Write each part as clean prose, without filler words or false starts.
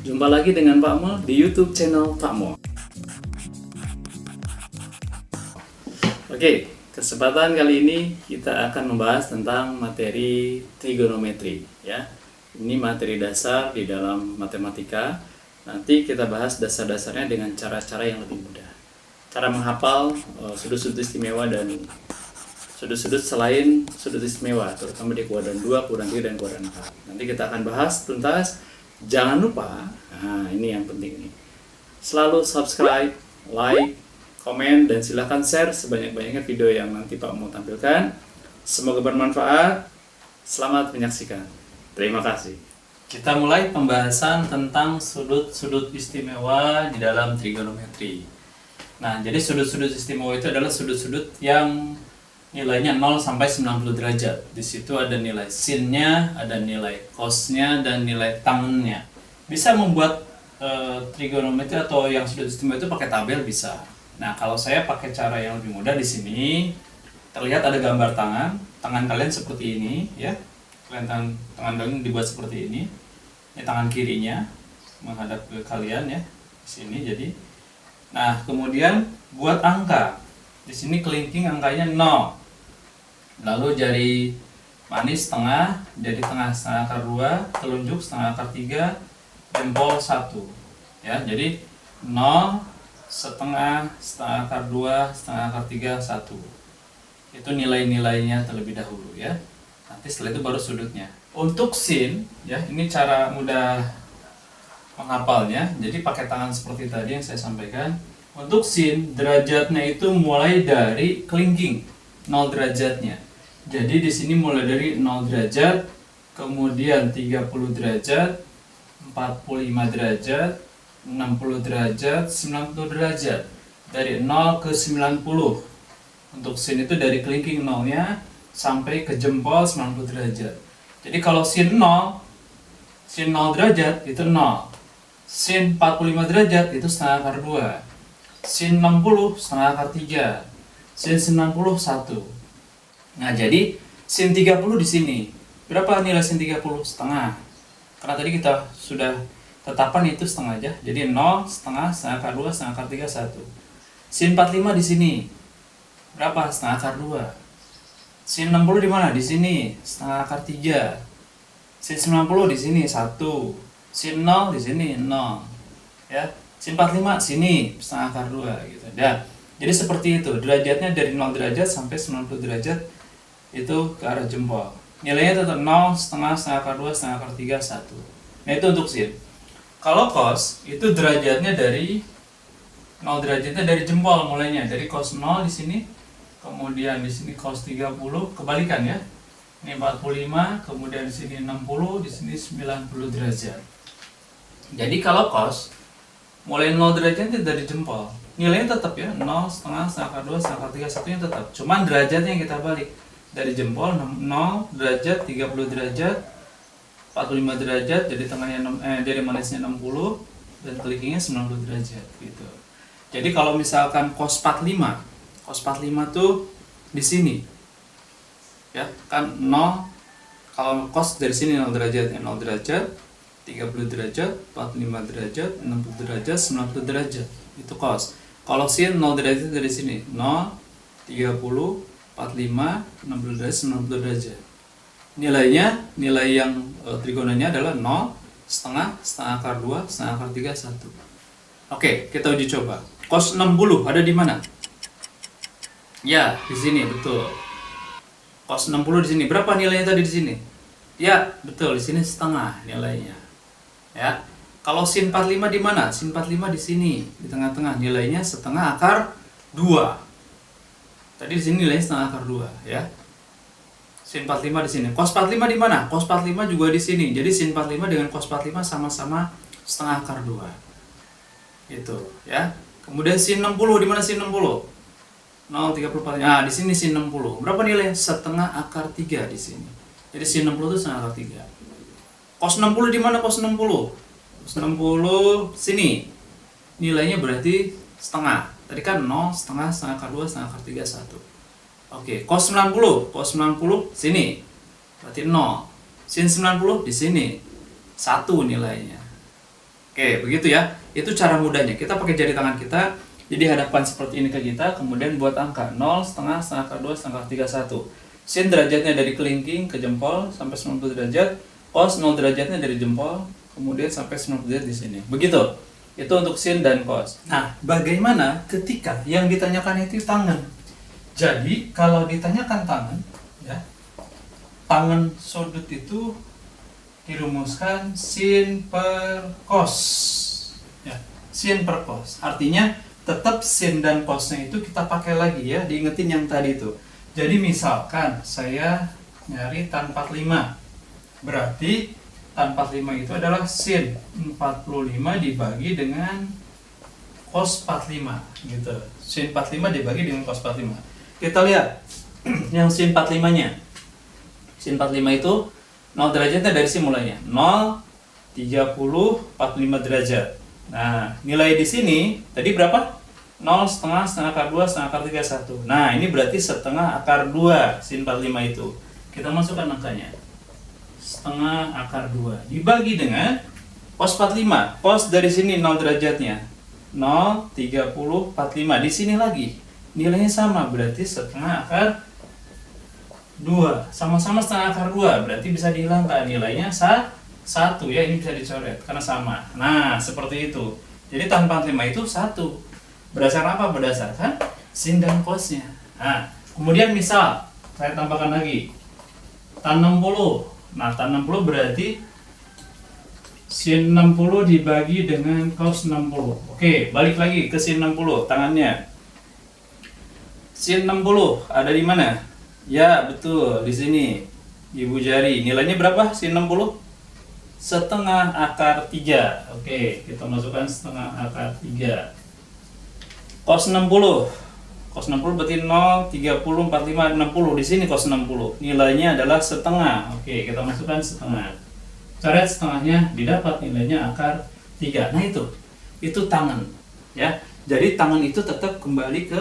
Jumpa lagi dengan Pak Mo di YouTube channel Pak Mo. Oke, kesempatan kali ini kita akan membahas tentang materi trigonometri ya. Ini materi dasar di dalam matematika. Nanti kita bahas dasar-dasarnya dengan cara-cara yang lebih mudah. Cara menghafal sudut-sudut istimewa dan sudut-sudut selain sudut istimewa, terutama di kuadran 2, kuadran 3, dan kuadran 4. Nanti kita akan bahas tuntas. Jangan lupa, nah ini yang penting nih, selalu subscribe, like, komen, dan silahkan share sebanyak-banyaknya video yang nanti Pak mau tampilkan. Semoga bermanfaat. Selamat menyaksikan. Terima kasih. Kita mulai pembahasan tentang sudut-sudut istimewa di dalam trigonometri. Nah, jadi sudut-sudut istimewa itu adalah sudut-sudut yang nilainya 0 sampai 90 derajat. Di situ ada nilai sin-nya, ada nilai cos-nya, dan nilai tangennya. Bisa membuat trigonometri atau yang sudut istimewa itu pakai tabel bisa. Nah, kalau saya pakai cara yang lebih mudah di sini, terlihat ada gambar tangan. Tangan kalian seperti ini, ya. Tangan kalian dibuat seperti ini. Ini tangan kirinya menghadap ke kalian ya. Di sini jadi. Nah, kemudian buat angka. Di sini kelingking angkanya 0. Lalu jari manis tengah, jari tengah setengah akar 2, telunjuk setengah akar 3, jempol 1. Ya, jadi 0, setengah akar 2, setengah akar 3, 1. Itu nilai-nilainya terlebih dahulu ya. Nanti setelah itu baru sudutnya. Untuk sin, ya, ini cara mudah menghafalnya. Jadi pakai tangan seperti tadi yang saya sampaikan. Untuk sin, derajatnya itu mulai dari kelingking, 0 derajatnya. Jadi di sini mulai dari 0 derajat, kemudian 30 derajat, 45 derajat, 60 derajat, 90 derajat. Dari 0 ke 90. Untuk sin itu dari kelingking 0-nya sampai ke jempol 90 derajat. Jadi kalau sin 0 derajat itu 0. Sin 45 derajat itu setengah akar 2. Sin 60 setengah akar 3. Sin 90 1. Nah, jadi sin 30 di sini. Berapa nilai sin 30? Setengah. Karena tadi kita sudah tetapkan itu setengah aja. Jadi 0, setengah akar 2, setengah akar 3, 1. Sin 45 di sini. Berapa? Setengah akar 2. Sin 60 di mana? Di sini. Setengah akar 3. Sin 90 di sini 1. Sin 0 di sini 0. Ya. Sin 45 sini setengah akar 2 gitu. Dan jadi seperti itu. Derajatnya dari 0 derajat sampai 90 derajat itu ke arah jempol. Nilainya tetap 0, setengah akar 2, setengah akar 3, 1. Nah, itu untuk sin. Kalau cos, itu derajatnya dari 0 derajatnya dari jempol mulainya. Dari cos 0 di sini, kemudian di sini cos 30, kebalikan ya. Ini 45, kemudian di sini 60, di sini 90 derajat. Jadi kalau cos mulai 0 derajatnya dari jempol. Nilainya tetap ya, 0, setengah akar 2, setengah akar 3, 1-nya tetap. Cuman derajatnya yang kita balik. Dari jempol 0 derajat, 30 derajat, 45 derajat, jadi tengahnya jadi manisnya 60 dan kelingkingnya 90 derajat gitu. Jadi kalau misalkan cos 45 tuh di sini. Ya, kan 0, kalau cos dari sini 0 derajat, 0 derajat, 30 derajat, 45 derajat, 60 derajat, 90 derajat. Itu cos. Kalau sin 0 derajat dari sini, 0, 30, 45, 60 derajat, 90 derajat. Nilai yang trigononya adalah 0, setengah akar 2, setengah akar 3, 1. Oke, kita uji coba. Cos 60 ada di mana? Ya, di sini betul. Cos 60 di sini. Berapa nilainya tadi di sini? Ya, betul, di sini setengah nilainya. Ya. Kalau sin 45 di mana? Sin 45 di sini, di tengah-tengah. Nilainya setengah akar 2. Tadi di sini nilainya setengah akar 2, ya. Sin 45 di sini. Cos 45 di mana? Cos 45 juga di sini. Jadi sin 45 dengan cos 45 sama-sama setengah akar 2. Gitu, ya. Kemudian sin 60 di mana sin 60? 0, 30, 40. Nah, di sini sin 60. Berapa nilainya? Setengah akar 3 di sini. Jadi sin 60 itu setengah akar 3. Cos 60 di mana cos 60? Cos 60 sini. Nilainya berarti setengah. Tadi kan 0, setengah akar 2, setengah akar 3, 1. Oke, cos 90 sini. Berarti 0. Sin 90 di sini. 1 nilainya. Oke. Oke, begitu ya. Itu cara mudahnya. Kita pakai jari tangan kita, jadi hadapan seperti ini ke kita, kemudian buat angka 0, setengah, setengah akar 2, setengah akar 3, 1. Sin derajatnya dari kelingking ke jempol sampai 90 derajat, cos 0 derajatnya dari jempol, kemudian sampai 90 derajat di sini. Begitu. Itu untuk sin dan cos. Nah, bagaimana ketika yang ditanyakan itu tangen? Jadi, kalau ditanyakan tangen, ya, tangen sudut itu dirumuskan sin per cos. Ya, sin per cos. Artinya tetap sin dan cosnya itu kita pakai lagi ya, diingetin yang tadi itu. Jadi misalkan saya nyari tan 45. Berarti tan 45 itu adalah sin 45 dibagi dengan cos 45 gitu. Sin 45 dibagi dengan cos 45. Kita lihat yang sin 45-nya. Sin 45 itu 0 derajatnya dari sini mulainya. 0, 30, 45 derajat. Nah, nilai di sini tadi berapa? 0, setengah, setengah akar 2, setengah akar 3, 1. Nah, ini berarti setengah akar 2 sin 45 itu. Kita masukkan angkanya. Setengah akar 2 dibagi dengan cos 45. Cos dari sini 0 derajatnya. 0, 30, 45. Di sini lagi. Nilainya sama, berarti setengah akar 2. Sama-sama setengah akar 2, berarti bisa dihilangkan. Nilainya 1 ya, ini bisa dicoret karena sama. Nah, seperti itu. Jadi tan 45 itu 1. Berdasarkan apa? Berdasarkan sin dan cosnya. Nah, kemudian misal saya tambahkan lagi tan 60. Nah, tan 60 berarti sin 60 dibagi dengan cos 60. Oke, balik lagi ke sin 60 tangannya. Sin 60 ada di mana? Ya, betul, di sini. Ibu jari. Nilainya berapa sin 60? Setengah akar 3. Oke, kita masukkan setengah akar 3. Cos 60. Cos 60 berarti 0, 30, 45, 60. Di sini cos 60. Nilainya adalah setengah. Oke, kita masukkan setengah. Coret setengahnya, didapat nilainya akar 3. Nah, itu tangen, ya. Jadi tangen itu tetap kembali ke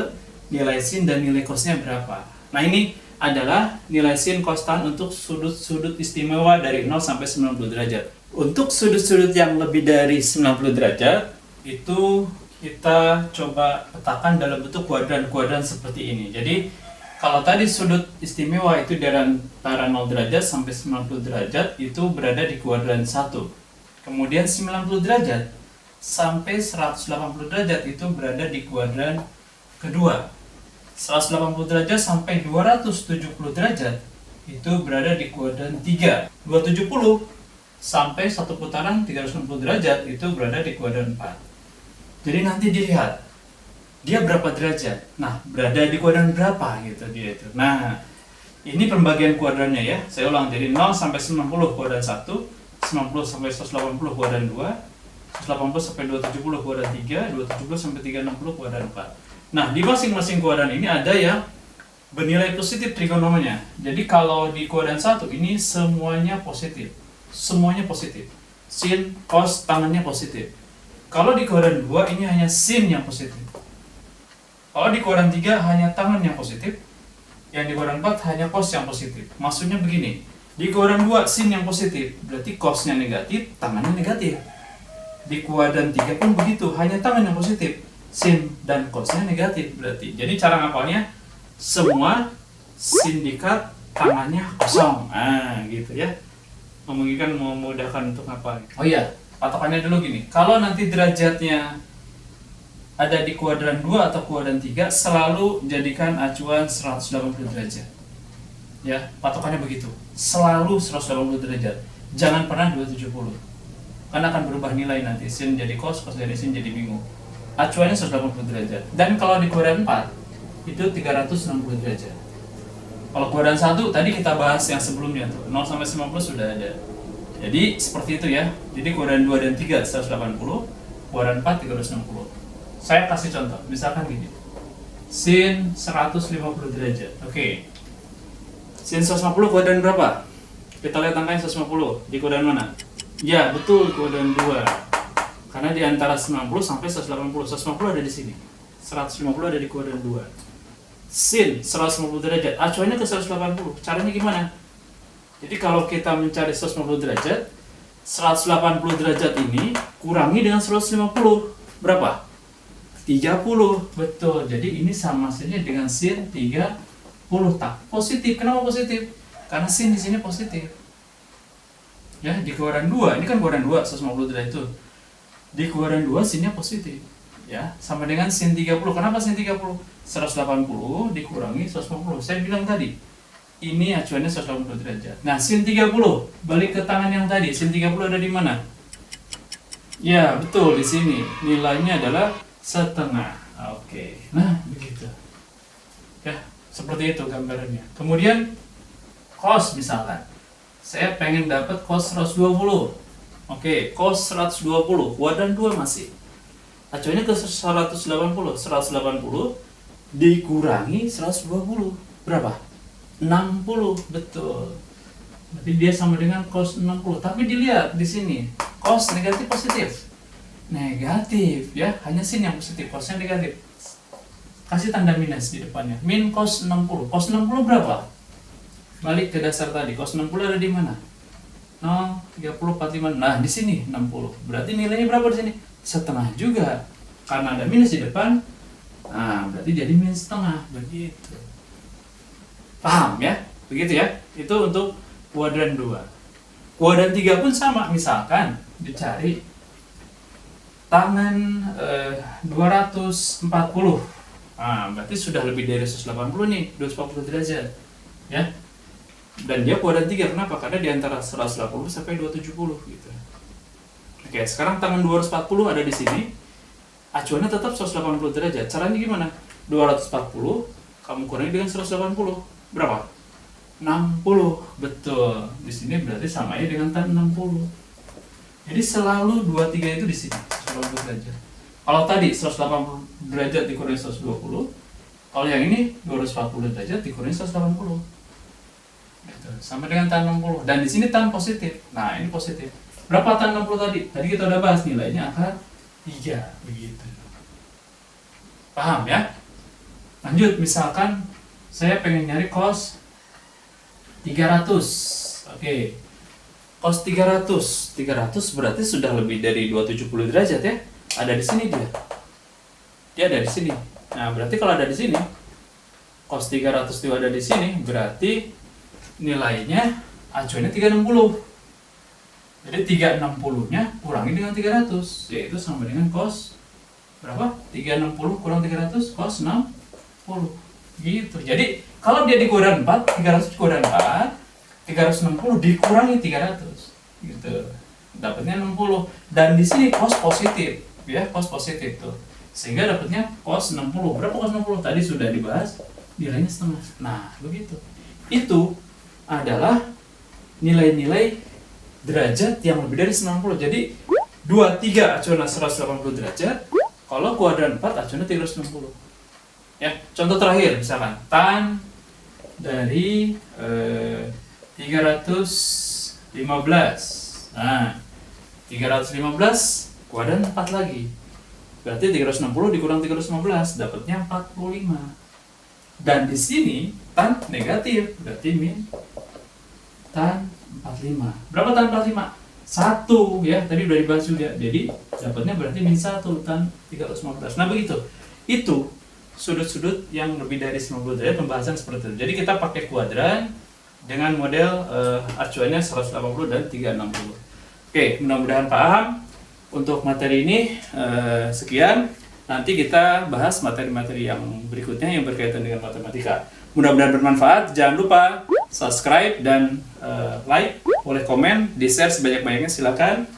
nilai sin dan nilai cosnya berapa. Nah, ini adalah nilai sin cos tan untuk sudut-sudut istimewa dari 0 sampai 90 derajat. Untuk sudut-sudut yang lebih dari 90 derajat, itu kita coba petakan dalam bentuk kuadran-kuadran seperti ini. Jadi kalau tadi sudut istimewa itu dari antara 0 derajat sampai 90 derajat itu berada di kuadran 1. Kemudian 90 derajat sampai 180 derajat itu berada di kuadran kedua. 180 derajat sampai 270 derajat itu berada di kuadran 3. 270 sampai satu putaran 360 derajat itu berada di kuadran 4. Jadi nanti dilihat dia berapa derajat. Nah, berada di kuadran berapa gitu dia itu. Nah, ini pembagian kuadrannya ya. Saya ulang, jadi 0 sampai 90 kuadran 1, 90 sampai 180 kuadran 2, 180 sampai 270 kuadran 3, 270 sampai 360 kuadran 4. Nah, di masing-masing kuadran ini ada yang bernilai positif trigonomennya. Jadi kalau di kuadran 1 ini semuanya positif. Semuanya positif. Sin, cos, tangannya positif. Kalau di kuadran 2 ini hanya sin yang positif. Kalau di kuadran 3 hanya tangan yang positif. Yang di kuadran 4 hanya cos yang positif. Maksudnya begini, di kuadran 2 sin yang positif, berarti cosnya negatif, tangannya negatif. Di kuadran 3 pun begitu, hanya tangan yang positif, sin dan cosnya negatif berarti. Jadi cara ngapalnya, semua sindikat tangannya kosong. Nah, gitu ya. Memudahkan untuk ngapal. Oh iya, patokannya dulu gini, kalau nanti derajatnya ada di kuadran 2 atau kuadran 3, selalu jadikan acuan 180 derajat. Ya, patokannya begitu. Selalu 180 derajat. Jangan pernah 270. Karena akan berubah nilai nanti. Sin jadi cos, cos jadi sin jadi bingung. Acuannya 180 derajat. Dan kalau di kuadran 4, itu 360 derajat. Kalau kuadran 1 tadi kita bahas yang sebelumnya tuh, 0 sampai 90 sudah ada. Jadi seperti itu ya. Jadi kuadran 2 dan 3 180, kuadran 4 360. Saya kasih contoh, misalkan gini. Sin 150 derajat. Oke. Sin 150 kuadran berapa? Kita lihat angkanya 150. Di kuadran mana? Ya, betul, kuadran 2. Karena di antara 90 sampai 180. 150 ada di sini. 150 ada di kuadran 2. Sin 150 derajat. Acuannya ke 180. Caranya gimana? Jadi kalau kita mencari 150 derajat, 180 derajat ini kurangi dengan 150. Berapa? 30. Betul. Jadi ini sama saja dengan sin 30. Tak positif. Kenapa positif? Karena sin di sini positif. Ya, di keluaran 2, ini kan keluaran 2 150 derajat itu. Di keluaran 2 sinnya positif. Ya, sama dengan sin 30. Kenapa sin 30? 180 dikurangi 150. Saya bilang tadi, ini acuannya 180 derajat. Nah, sin 30 balik ke tangan yang tadi. Sin 30 ada di mana? Ya, betul di sini. Nilainya adalah setengah. Oke. Nah, begitu. Ya, seperti itu gambarannya. Kemudian cos misalkan. Saya pengen dapat cos 120. Oke, cos 120. Kuadran 2 masih. Acuannya ke 180. 180 dikurangi 120. Berapa? 60. Betul. Berarti dia sama dengan cos 60. Tapi dilihat di sini. Cos negatif positif. Negatif ya, hanya sin yang positif, cosnya negatif. Kasih tanda minus di depannya. Min cos 60. Cos 60 berapa? Balik ke dasar tadi. Cos 60 ada di mana? 0, 30, 45. Nah, di sini 60. Berarti nilainya berapa di sini? Setengah juga. Karena ada minus di depan. Nah, berarti jadi minus setengah. Begitu. Paham ya? Begitu ya? Itu untuk kuadran 2. Kuadran 3 pun sama. Misalkan dicari tangan 240. Nah, berarti sudah lebih dari 180 nih, 240 derajat. Ya. Dan dia kuadran 3, kenapa? Karena di antara 180 sampai 270 gitu. Oke, sekarang tangan 240 ada di sini. Acuannya tetap 180 derajat. Caranya gimana? 240 kamu kurangi dengan 180. Berapa? 60. Betul. Di sini berarti samanya dengan tan 60. Jadi selalu 23 itu di sini, 180 derajat. Kalau tadi 180 derajat dikurangi 120, kalau yang ini 240 derajat dikurangi 180. Gitu. Sama dengan tan 60. Dan di sini tan positif. Nah, ini positif. Berapa tan 60 tadi? Tadi kita udah bahas nilainya angka 3. Begitu. Paham ya? Lanjut, misalkan saya pengen nyari cos 300. Oke. Cos 300. 300 berarti sudah lebih dari 270 derajat ya. Ada di sini dia. Dia ada di sini. Nah, berarti kalau ada di sini, cos 300 itu ada di sini, berarti nilainya acuannya 360. Jadi 360-nya kurangi dengan 300, yaitu sama dengan cos berapa? 360 kurang 300, cos 60. Gitu. Jadi kalau dia di kuadran 4, 300 di kuadran 4, 360 dikurangi 300. Gitu. Dapatnya 60. Dan di sini cos positif, ya, cos positif tuh. Sehingga dapatnya cos 60. Berapa cos 60? Tadi sudah dibahas, nilainya setengah. Nah, begitu. Itu adalah nilai-nilai derajat yang lebih dari 90. Jadi 23 acuannya 180 derajat. Kalau kuadran 4 acuannya 360. Ya, contoh terakhir misalkan tan dari 315. Nah, 315 kuadran 4 lagi. Berarti 360 dikurang 315 dapatnya 45. Dan di sini tan negatif, berarti min tan 45. Berapa tan 45? 1 ya, tadi udah dibahas juga. Jadi dapatnya berarti min 1 tan 315. Nah, begitu. Itu sudut-sudut yang lebih dari 90 derajat pembahasan seperti itu. Jadi kita pakai kuadran dengan model acuannya 180 dan 360. Oke, mudah-mudahan paham. Untuk materi ini sekian. Nanti kita bahas materi-materi yang berikutnya yang berkaitan dengan matematika. Mudah-mudahan bermanfaat. Jangan lupa subscribe dan like, boleh komen, di-share sebanyak-banyaknya silakan.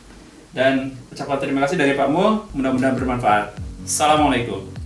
Dan ucapkan terima kasih dari Pak Mo. Mudah-mudahan bermanfaat. Assalamualaikum.